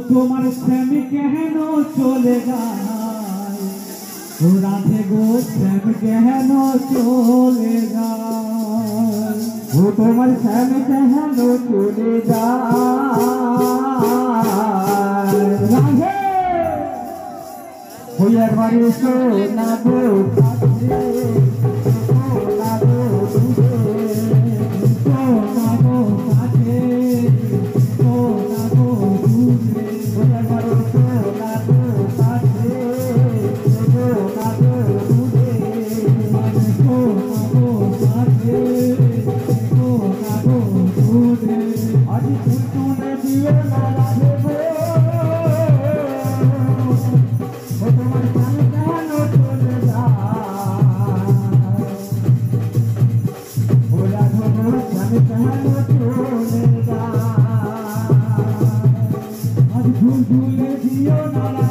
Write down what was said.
তোমার প্রেম কেন চলে যায়, ও রাধে গো প্রেম কেন চলে যায়, ও তোমার প্রেম কেন চলে যায় রাধে, ওই একবার এসো না গো কাছে, না গো দূরে, এসো না গো কাছে, এসো না গো দূরে, ওই একবার এসো না গো কাছে, এসো না গো দূরে, এসো না গো কাছে, এসো না গো দূরে, আজ তুলে দিয়ে না রাধে গো, তোমার প্রাণ কেন চলে যায়, ও রাধে গো প্রাণ কেন চলে যায়, আজ ভুলে দিও না।